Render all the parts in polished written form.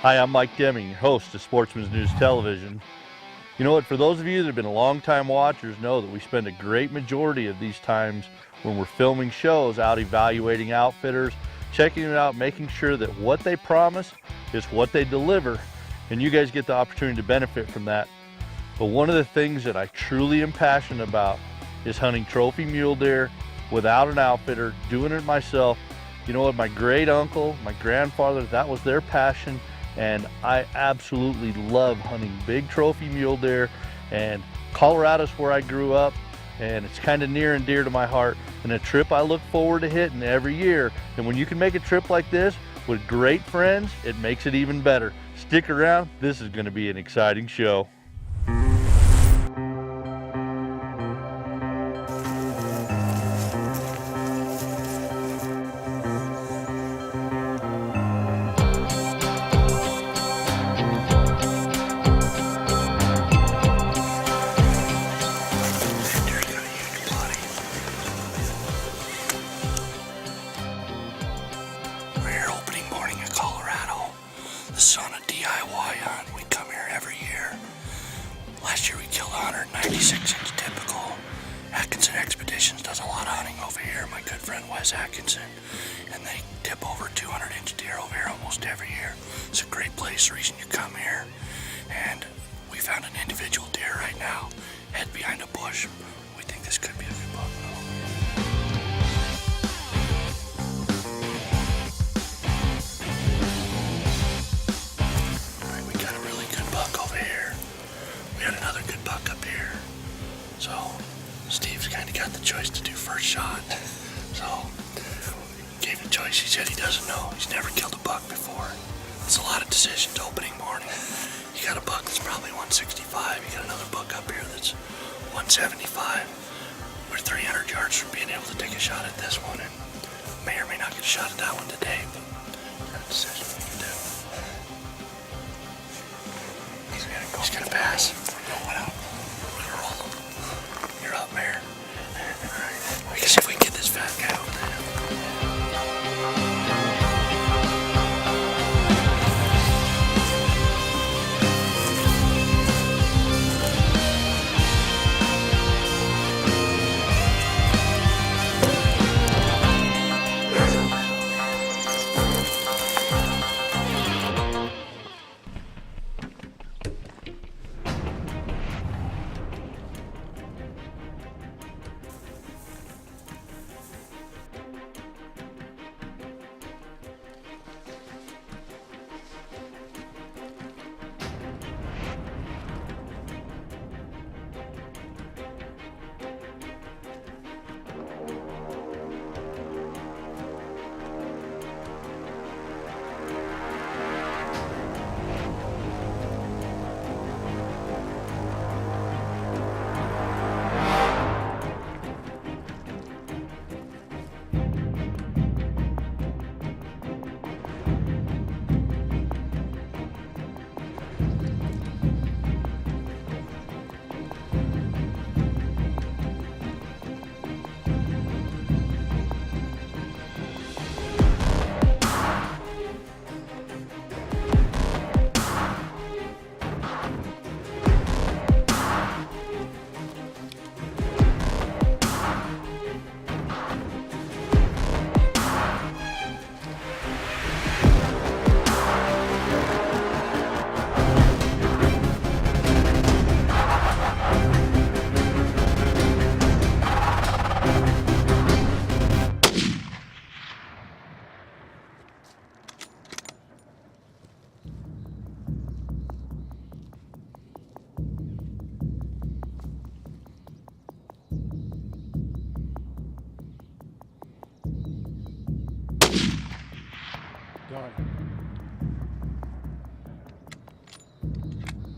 Hi, I'm Mike Deming, your host of Sportsman's News Television. You know what, for those of you that have been long-time watchers know that we spend a great majority of these times when we're filming shows out evaluating outfitters, checking them out, making sure that what they promise is what they deliver, and you guys get the opportunity to benefit from that. But one of the things that I truly am passionate about is hunting trophy mule deer without an outfitter, doing it myself. You know what, my great uncle, my grandfather, that was their passion. And I absolutely love hunting big trophy mule deer, and Colorado's where I grew up, and it's kind of near and dear to my heart, and a trip I look forward to hitting every year. And when you can make a trip like this with great friends, it makes it even better. Stick around, this is going to be an exciting show. This is on a DIY hunt. We come here every year. Last year we killed 196-inch typical. Atkinson Expeditions does a lot of hunting over here. My good friend Wes Atkinson. And they tip over 200-inch deer over here almost every year. It's a great place, the reason you come here. And we found an individual deer right now, head behind a bush. We think this could be a good buck. Another good buck up here. So Steve's kind of got the choice to do first shot. So gave him a choice. He said he doesn't know. He's never killed a buck before. It's a lot of decisions opening morning. You got a buck that's probably 165. You got another buck up here that's 175. We're 300 yards from being able to take a shot at this one, and may or may not get a shot at that one today, but got a decision we can do. He's gonna pass. You're up, Mayor. Alright. We can see if we can get this fat guy over there.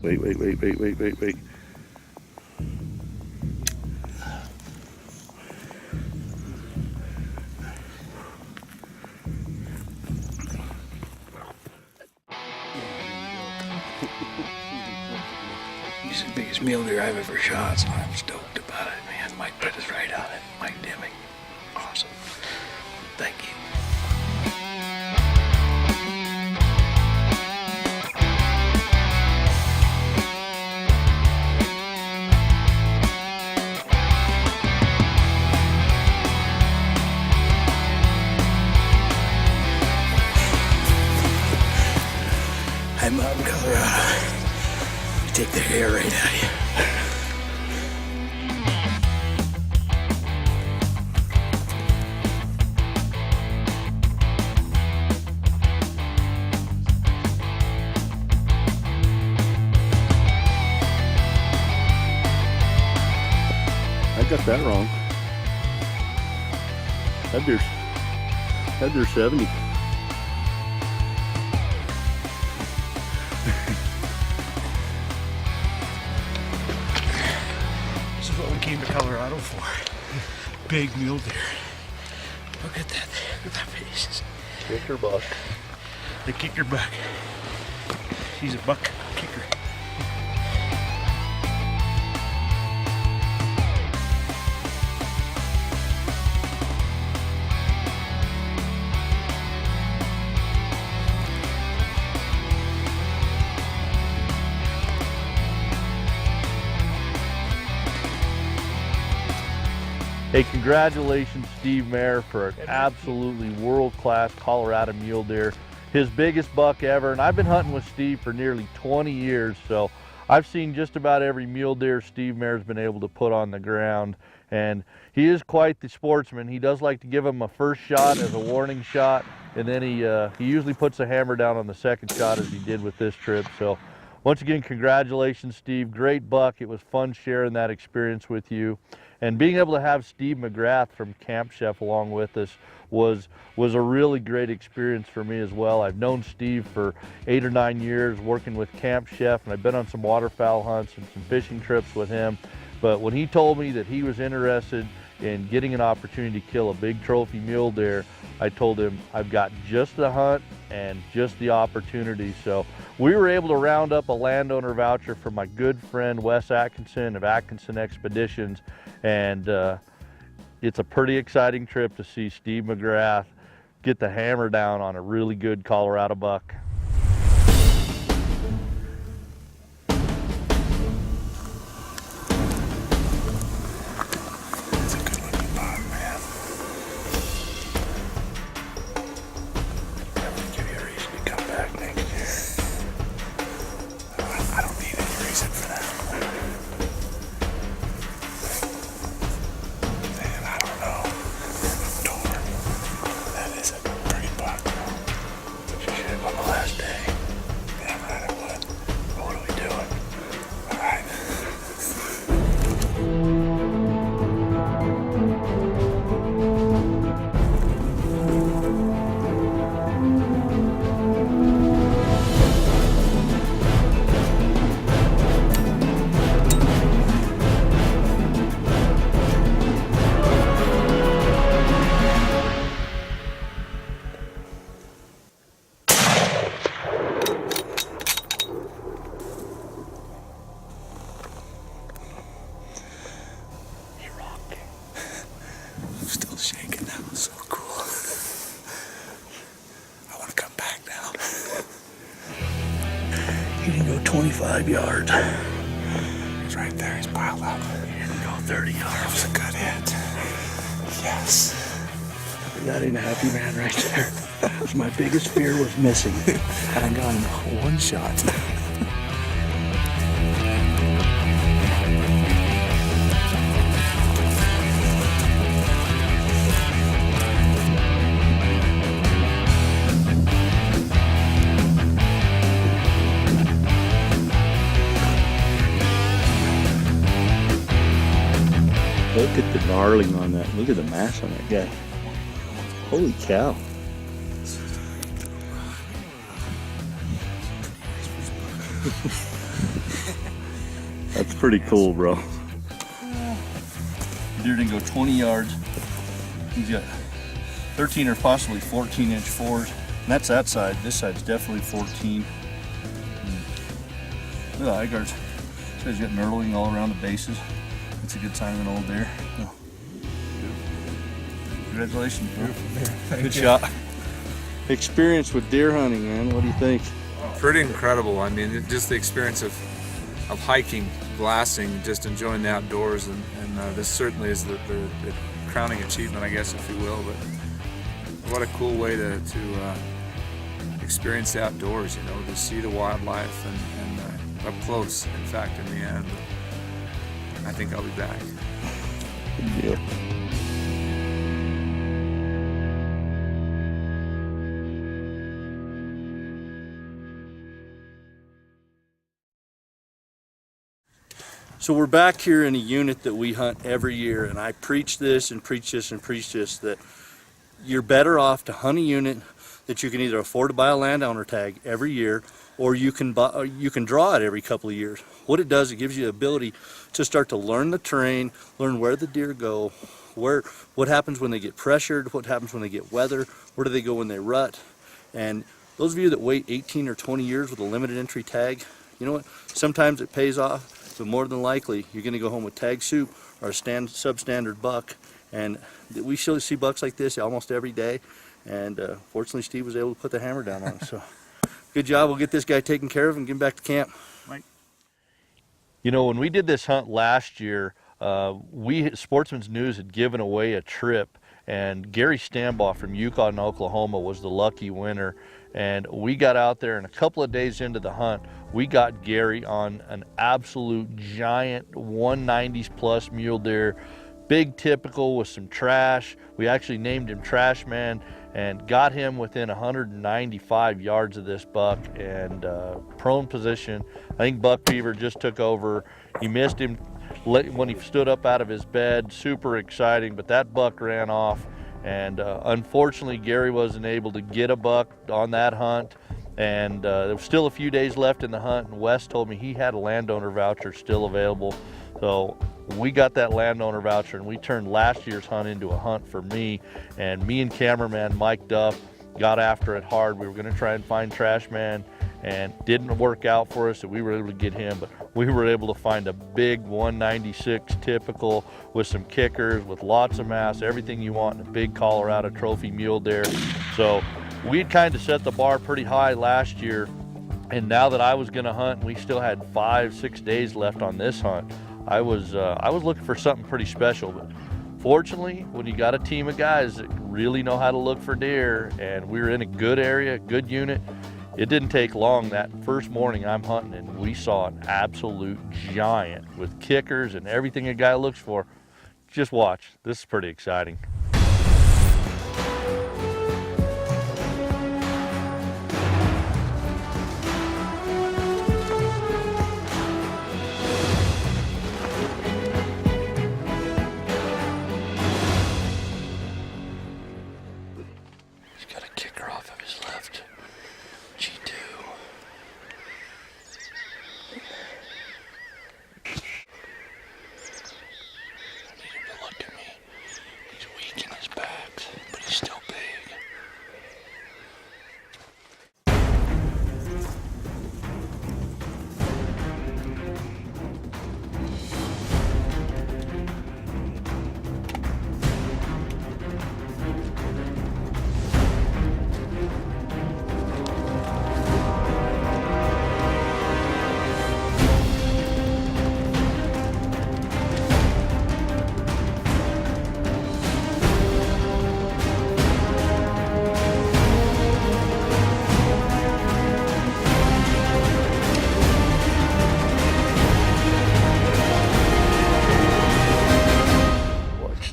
Wait. He's the biggest mule deer I've ever shot, so I'm stoked about it, man. Mike put us right on it. Mike Deming. Awesome. Thank you. got that wrong. That deer's 70. This is what we came to Colorado for. Big mule deer. Look at that. Look at that face. Kicker buck. The kicker buck. He's a buck kicker. Hey, congratulations, Steve Mayer, for an absolutely world-class Colorado mule deer. His biggest buck ever, and I've been hunting with Steve for nearly 20 years, so I've seen just about every mule deer Steve Mayer's been able to put on the ground, and he is quite the sportsman. He does like to give him a first shot as a warning shot, and then he usually puts a hammer down on the second shot, as he did with this trip. So once again, congratulations, Steve. Great buck. It was fun sharing that experience with you. And being able to have Steve McGrath from Camp Chef along with us was a really great experience for me as well. I've known Steve for 8 or 9 years working with Camp Chef, and I've been on some waterfowl hunts and some fishing trips with him. But when he told me that he was interested in getting an opportunity to kill a big trophy mule deer, I told him I've got just the hunt and just the opportunity. So we were able to round up a landowner voucher from my good friend Wes Atkinson of Atkinson Expeditions, and it's a pretty exciting trip to see Steve McGrath get the hammer down on a really good Colorado buck. That's a good looking buck, man. That would give you a reason to come back next year. I don't need any reason for that. Man, I don't know. I'm torn. That is a pretty buck. She should have on the last day. Damn right I would. But what are we doing? All right. I'm still shaking. That was so cool. I want to come back now. He didn't go 25 yards. He's right there. He's piled up. He didn't go 30 yards. That was a good hit. Yes. That ain't a happy man right there. My biggest fear was missing. And I got him one shot. Look at the gnarling on that. Look at the mass on that guy. Holy cow. That's pretty cool, bro. Deer didn't go 20 yards. He's got 13 or possibly 14-inch fours. And that's that side. This side's definitely 14. Look at the eye guards. So he's got knurling all around the bases. That's a good sign of an old deer. Oh. Congratulations, bro. Good shot. Experience with deer hunting, man. What do you think? Pretty incredible. I mean, just the experience of hiking, glassing, just enjoying the outdoors, and this certainly is the crowning achievement, I guess, if you will. But what a cool way to experience the outdoors, you know, to see the wildlife and up close, in fact, in the end. I think I'll be back. Good deal. So we're back here in a unit that we hunt every year, and I preach this and preach this and preach this, that you're better off to hunt a unit that you can either afford to buy a landowner tag every year, or you can draw it every couple of years. What it does, it gives you the ability to start to learn the terrain, learn where the deer go, what happens when they get pressured, what happens when they get weather, where do they go when they rut. And those of you that wait 18 or 20 years with a limited entry tag, you know what? Sometimes it pays off, but more than likely you're going to go home with tag soup or a substandard buck. And we still see bucks like this almost every day. And fortunately, Steve was able to put the hammer down on us. So good job. We'll get this guy taken care of and get him back to camp. Mike. You know, when we did this hunt last year, Sportsman's News had given away a trip, and Gary Stambaugh from Yukon, Oklahoma was the lucky winner. And we got out there, and a couple of days into the hunt, we got Gary on an absolute giant 190s plus mule deer, big typical with some trash. We actually named him Trash Man, and got him within 195 yards of this buck, and prone position. I think buck fever just took over. He missed him when he stood up out of his bed. Super exciting, but that buck ran off, and unfortunately Gary wasn't able to get a buck on that hunt. And there was still a few days left in the hunt, and Wes told me he had a landowner voucher still available. So we got that landowner voucher, and we turned last year's hunt into a hunt for me. And me and cameraman Mike Duff got after it hard. We were going to try and find Trash Man, and didn't work out for us, so we were able to get him. But we were able to find a big 196 typical with some kickers, with lots of mass, everything you want in a big Colorado trophy mule deer. So we'd kind of set the bar pretty high last year, and now that I was going to hunt, we still had 5-6 days left on this hunt. I was looking for something pretty special, but fortunately, when you got a team of guys that really know how to look for deer, and we were in a good area, good unit, it didn't take long. That first morning I'm hunting, and we saw an absolute giant with kickers and everything a guy looks for. Just watch. This is pretty exciting.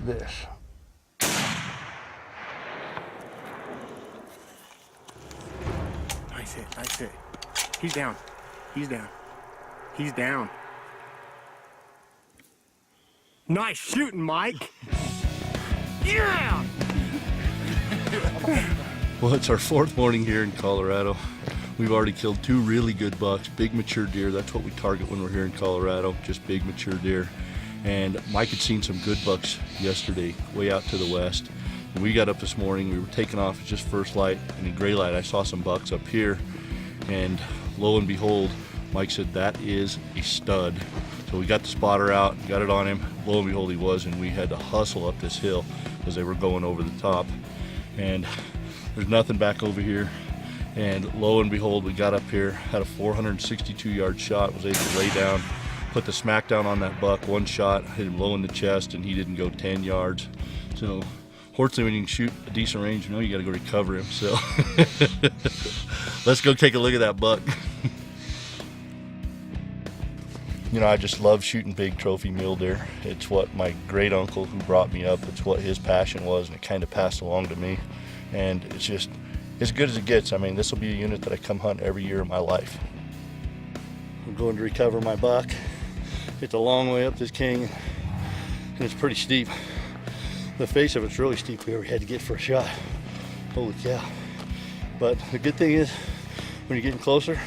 This. Nice hit. He's down. He's down. Nice shooting, Mike. Yeah! Well, it's our fourth morning here in Colorado. We've already killed 2 really good bucks, big mature deer. That's what we target when we're here in Colorado, just big mature deer. And Mike had seen some good bucks yesterday, way out to the west. And we got up this morning, we were taking off, it's just first light, and in gray light I saw some bucks up here. And lo and behold, Mike said, that is a stud. So we got the spotter out, got it on him. Lo and behold, he was, and we had to hustle up this hill because they were going over the top. And there's nothing back over here. And lo and behold, we got up here, had a 462-yard shot, was able to lay down, put the smack down on that buck, one shot, hit him low in the chest, and he didn't go 10 yards. So fortunately, when you can shoot a decent range, you know you got to go recover him. So let's go take a look at that buck. You know, I just love shooting big trophy mule deer. It's what my great uncle who brought me up, it's what his passion was, and it kind of passed along to me. And it's just as good as it gets. I mean, this will be a unit that I come hunt every year of my life. I'm going to recover my buck. It's a long way up this canyon, and it's pretty steep. The face of it's really steep here. We had to get for a shot. Holy cow. But the good thing is, when you're getting closer,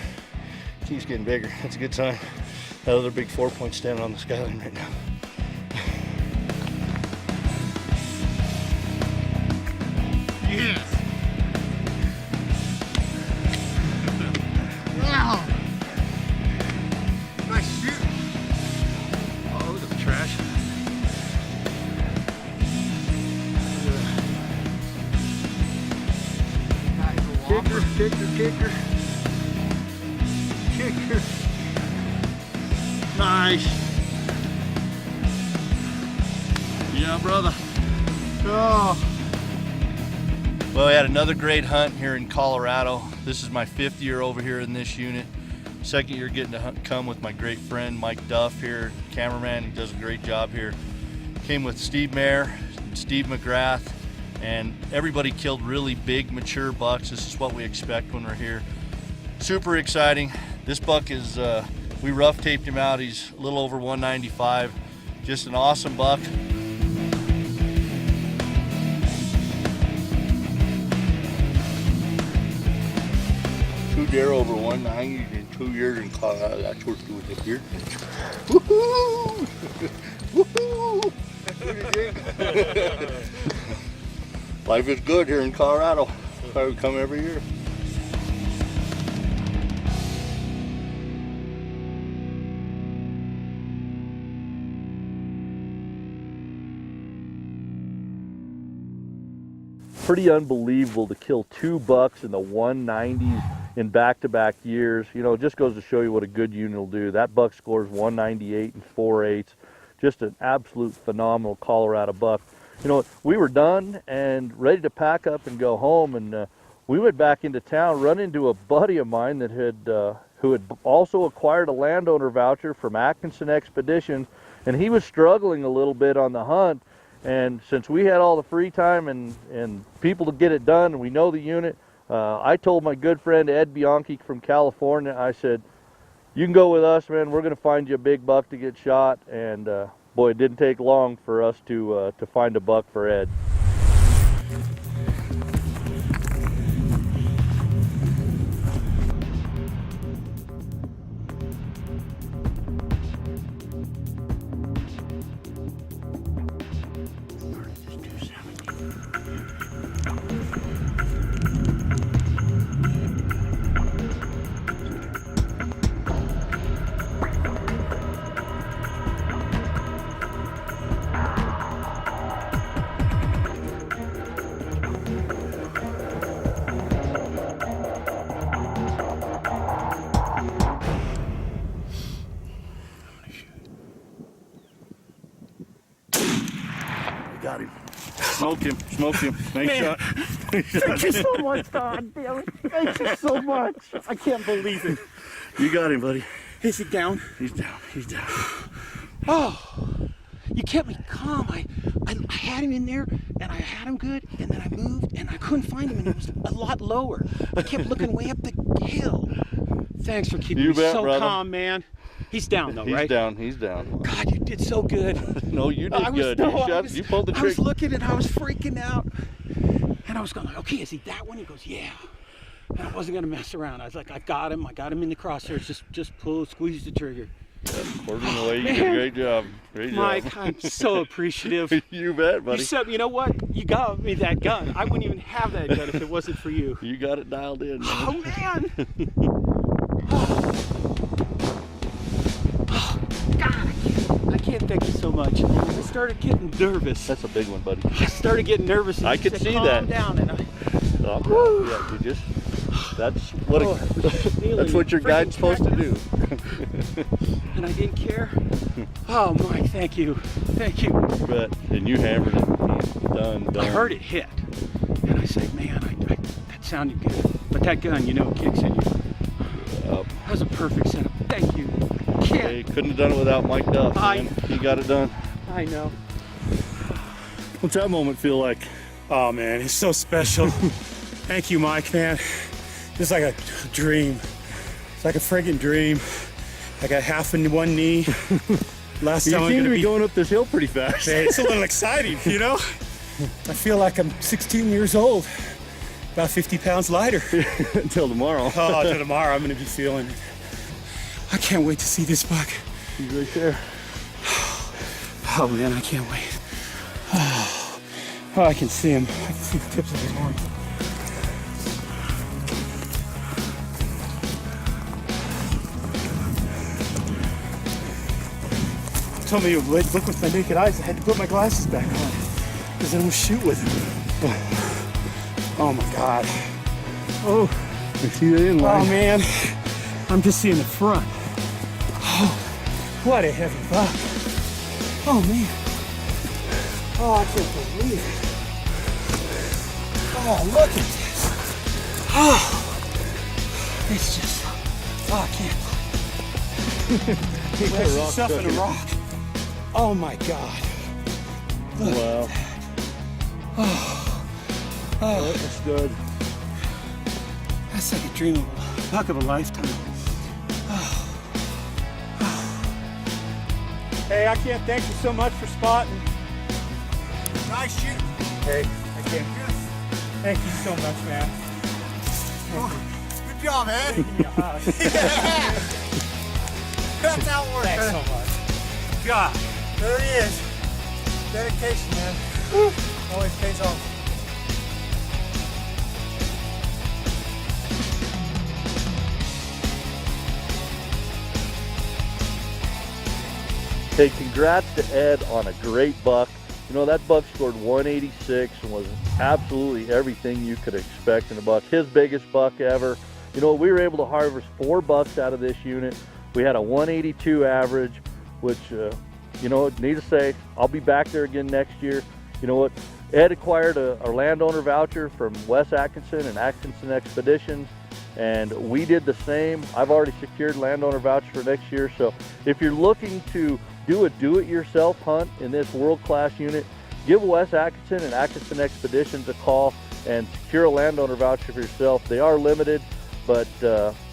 it keeps getting bigger. That's a good sign. That other big 4-point standing on the skyline right now. Yes. Wow. Nice shoot. Oh, look at the trash. Kicker. Nice. Yeah, brother. Oh. Well, we had another great hunt here in Colorado. This is my 5th year over here in this unit. 2nd year getting to come with my great friend Mike Duff here, cameraman. He does a great job here. Came with Steve Mayer, Steve McGrath, and everybody killed really big, mature bucks. This is what we expect when we're here. Super exciting. This buck is, we rough taped him out. He's a little over 195. Just an awesome buck. Two deer over 190 in 2 years in Colorado. That's what we do with the deer. Woohoo! Woohoo! What do you think? Life is good here in Colorado. I would come every year. Pretty unbelievable to kill 2 bucks in the 190s in back-to-back years. You know, it just goes to show you what a good unit will do. That buck scores 198 and 4/8. Just an absolute phenomenal Colorado buck. You know, we were done and ready to pack up and go home, and we went back into town, run into a buddy of mine that had who had also acquired a landowner voucher from Atkinson Expeditions, and he was struggling a little bit on the hunt. And since we had all the free time and people to get it done, and we know the unit, I told my good friend Ed Bianchi from California, I said, you can go with us, man. We're going to find you a big buck to get shot. And boy, it didn't take long for us to find a buck for Ed. Got him. Smoked him. Nice shot. Thank you so much, God damn it. Thank you so much. I can't believe it. You got him, buddy. Is he down? He's down. Oh, you kept me calm. I had him in there, and I had him good, and then I moved, and I couldn't find him, and it was a lot lower. I kept looking way up the hill. Thanks for keeping me so brother. Calm, man. He's down, though, right? He's down. God, you did so good. No, you did good. You pulled the I was trigger. looking, and I was freaking out. And I was going, okay, is he that one? He goes, yeah. And I wasn't going to mess around. I was like, I got him in the crosshairs. Just pull, squeeze the trigger. According to the way you did a great job. Mike, I'm so appreciative. You bet, buddy. You know what? You got me that gun. I wouldn't even have that gun if it wasn't for you. You got it dialed in, man. Oh, man. God, I can't thank you so much. I started getting nervous. That's a big one, buddy. I started getting nervous. And I you could said, see calm that. Down, and Yeah, you just. That's what that's what your guide's supposed to do. And I didn't care. Oh, Mike, thank you. But and you hammered it. Done. I heard it hit, and I said, man, that sounded good. But that gun, you know, kicks in you. That was a perfect setup. Thank you. Hey, couldn't have done it without Mike Duff. Man. He got it done. I know. What's that moment feel like? Oh man, it's so special. Thank you, Mike, man. It's like a dream. It's like a friggin' dream. I got half in one knee. Last You time I'm seem gonna to be be going up this hill pretty fast. Hey, it's a little exciting, you know? I feel like I'm 16 years old, about 50 pounds lighter. Until tomorrow. Oh, till tomorrow I'm gonna be feeling it. I can't wait to see this buck. He's right there. Oh man, I can't wait. Oh, I can see him. I can see the tips of his horns. Told me you would look with my naked eyes. I had to put my glasses back on because I don't shoot with him. Oh my God. Oh, I see that in oh line. man. I'm just seeing the front. Oh, what a heavy buck. Oh man. Oh, I can't believe it. Oh, look at this. Oh, it's just, oh, I can't. There's rock stuff in a cooking. rock. Oh my God. Look Wow. at that. Oh, That's good. that's like a dream of a buck of a lifetime. Hey, I can't thank you so much for spotting. Nice shoot. Hey, I can't. Thank you so much, man. Good job, man. Give me a hug. That's how it works. Thanks so much. God. There he is. Dedication, man. Always pays off. Hey, congrats to Ed on a great buck. You know, that buck scored 186 and was absolutely everything you could expect in a buck. His biggest buck ever. You know, we were able to harvest 4 bucks out of this unit. We had a 182 average, which, you know, need to say, I'll be back there again next year. You know what? Ed acquired a landowner voucher from Wes Atkinson and Atkinson Expeditions, and we did the same. I've already secured landowner voucher for next year, so if you're looking to do a do-it-yourself hunt in this world-class unit, give Wes Atkinson and Atkinson Expeditions a call and secure a landowner voucher for yourself. They are limited, but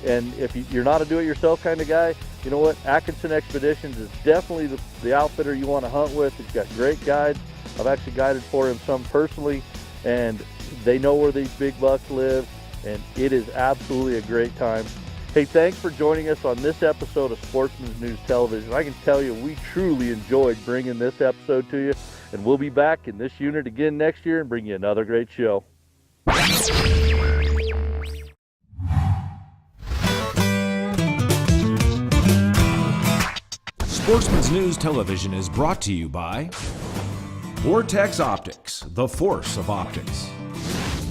and if you're not a do-it-yourself kind of guy, you know what? Atkinson Expeditions is definitely the outfitter you want to hunt with. He's got great guides. I've actually guided for him some personally, and they know where these big bucks live, and it is absolutely a great time. Hey, thanks for joining us on this episode of Sportsman's News Television. I can tell you we truly enjoyed bringing this episode to you, and we'll be back in this unit again next year and bring you another great show. Sportsman's News Television is brought to you by Vortex Optics, the force of optics.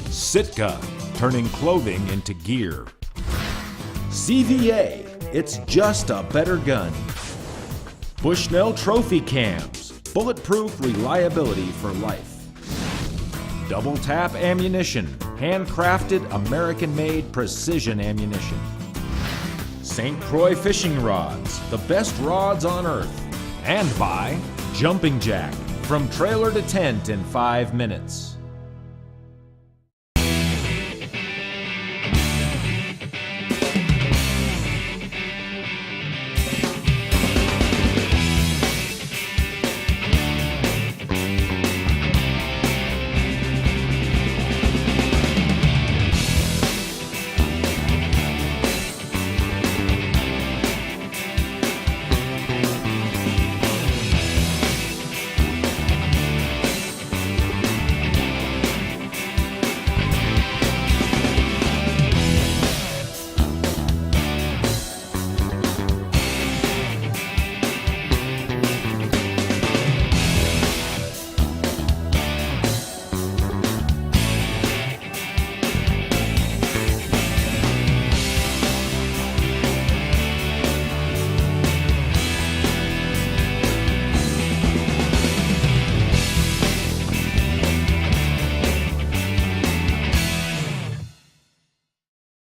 Sitka, turning clothing into gear. CVA, it's just a better gun. Bushnell Trophy Cams, bulletproof reliability for life. Double Tap Ammunition, handcrafted American-made precision ammunition. St. Croix Fishing Rods, the best rods on earth. And by Jumping Jack, from trailer to tent in 5 minutes.